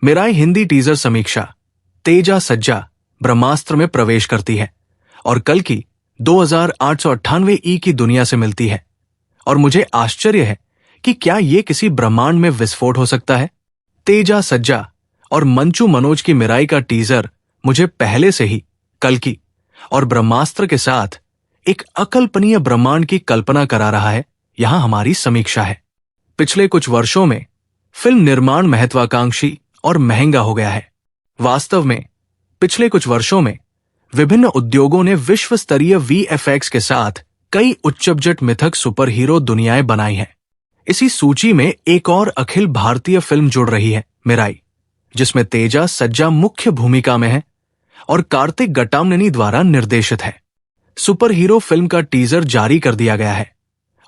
Mirae Hindi teaser समीक्षा तेजा सज्जा ब्रह्मास्त्र में प्रवेश करती है और कल की 2898 ई की दुनिया से मिलती है। और मुझे आश्चर्य है कि क्या ये किसी ब्रह्मांड में विस्फोट हो सकता है। तेजा सज्जा और मंचू मनोज की मिराई का टीजर मुझे पहले से ही कल की और ब्रह्मास्त्र के साथ एक अकल्पनीय ब्रह्मांड की कल्पना करा रहा है। यहां हमारी समीक्षा है। पिछले कुछ वर्षों में फिल्म निर्माण महत्वाकांक्षी और महंगा हो गया है। वास्तव में पिछले कुछ वर्षों में विभिन्न उद्योगों ने विश्व स्तरीय वीएफएक्स के साथ कई उच्च बजट मिथक सुपर हीरो दुनियाएं बनाई हैं। इसी सूची में एक और अखिल भारतीय फिल्म जुड़ रही है, मिराई, जिसमें तेजा सज्जा मुख्य भूमिका में है और कार्तिक गटामनेनी द्वारा निर्देशित है। सुपर हीरो फिल्म का टीजर जारी कर दिया गया है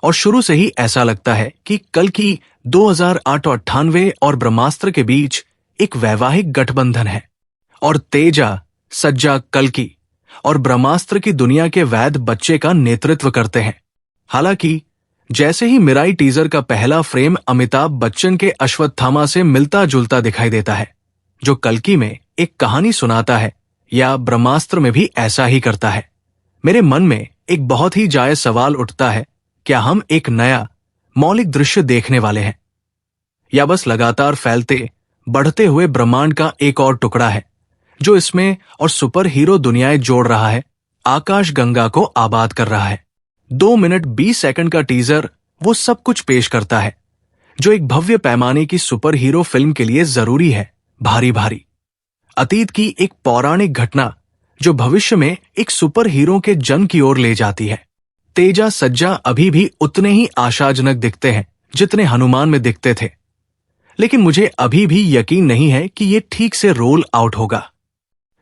और शुरू से ही ऐसा लगता है कि कल की 2898 और ब्रह्मास्त्र के बीच एक वैवाहिक गठबंधन है और तेजा सज्जा कल की और ब्रह्मास्त्र की दुनिया के वैध बच्चे का नेतृत्व करते हैं। हालांकि जैसे ही मिराई टीजर का पहला फ्रेम अमिताभ बच्चन के अश्वत्थामा से मिलता जुलता दिखाई देता है, जो कल्कि में एक कहानी सुनाता है, या ब्रह्मास्त्र में भी ऐसा ही करता है, मेरे मन में एक बहुत ही जायज सवाल उठता है, क्या हम एक नया मौलिक दृश्य देखने वाले हैं या बस लगातार फैलते बढ़ते हुए ब्रह्मांड का एक और टुकड़ा है जो इसमें और सुपर हीरो दुनियाएं जोड़ रहा है, आकाश गंगा को आबाद कर रहा है। 2 मिनट 20 सेकंड का टीजर वो सब कुछ पेश करता है जो एक भव्य पैमाने की सुपर हीरो फिल्म के लिए जरूरी है। भारी भारी अतीत की एक पौराणिक घटना जो भविष्य में एक सुपर हीरो के जन्म की ओर ले जाती है। तेजा सज्जा अभी भी उतने ही आशाजनक दिखते हैं जितने हनुमान में दिखते थे, लेकिन मुझे अभी भी यकीन नहीं है कि ये ठीक से रोल आउट होगा।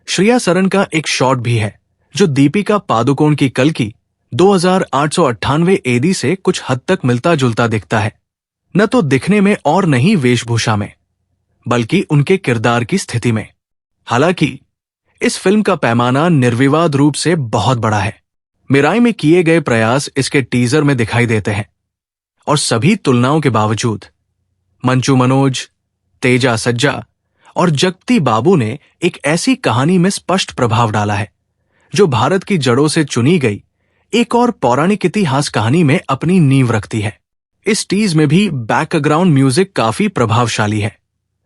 श्रेया सरन का एक शॉट भी है जो दीपिका पादुकोण की कल की 2898 एडी से कुछ हद तक मिलता जुलता दिखता है, न तो दिखने में और न ही वेशभूषा में, बल्कि उनके किरदार की स्थिति में। हालांकि इस फिल्म का पैमाना निर्विवाद रूप से बहुत बड़ा है। मिराई में किए गए प्रयास इसके टीजर में दिखाई देते हैं और सभी तुलनाओं के बावजूद मंचू मनोज, तेजा सज्जा और जगती बाबू ने एक ऐसी कहानी में स्पष्ट प्रभाव डाला है जो भारत की जड़ों से चुनी गई एक और पौराणिक इतिहास कहानी में अपनी नींव रखती है। इस टीज में भी बैकग्राउंड म्यूजिक काफी प्रभावशाली है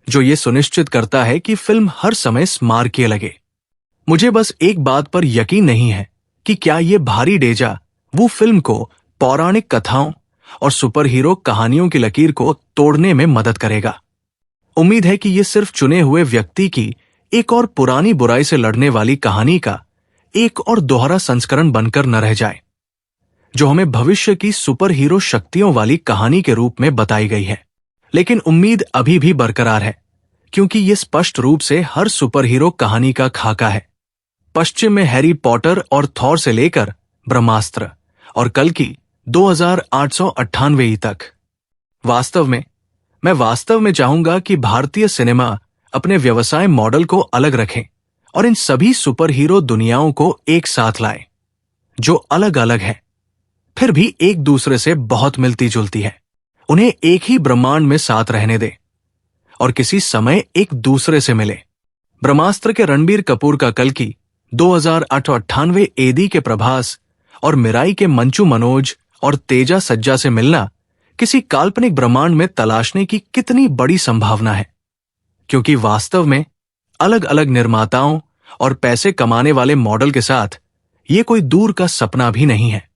जो ये सुनिश्चित करता है कि फिल्म हर समय स्मारकीय लगे। मुझे बस एक बात पर यकीन नहीं है कि क्या ये भारी डेजा वो फिल्म को पौराणिक कथाओं और सुपर हीरो कहानियों की लकीर को तोड़ने में मदद करेगा। उम्मीद है कि ये सिर्फ चुने हुए व्यक्ति की एक और पुरानी बुराई से लड़ने वाली कहानी का एक और दोहरा संस्करण बनकर न रह जाए, जो हमें भविष्य की सुपर हीरो शक्तियों वाली कहानी के रूप में बताई गई है। लेकिन उम्मीद अभी भी बरकरार है क्योंकि ये स्पष्ट रूप से हर सुपर हीरो कहानी का खाका है। पश्चिम में हैरी पॉटर और थॉर से लेकर ब्रह्मास्त्र और कल की 2898 तक। मैं वास्तव में चाहूंगा कि भारतीय सिनेमा अपने व्यवसाय मॉडल को अलग रखें और इन सभी सुपर हीरो दुनियाओं को एक साथ लाएं, जो अलग अलग है फिर भी एक दूसरे से बहुत मिलती जुलती है। उन्हें एक ही ब्रह्मांड में साथ रहने दें और किसी समय एक दूसरे से मिले। ब्रह्मास्त्र के रणबीर कपूर का कल की 2898 एडी के प्रभास और मिराई के मंचू मनोज और तेजा सज्जा से मिलना किसी काल्पनिक ब्रह्मांड में तलाशने की कितनी बड़ी संभावना है, क्योंकि वास्तव में अलग अलग निर्माताओं और पैसे कमाने वाले मॉडल के साथ ये कोई दूर का सपना भी नहीं है।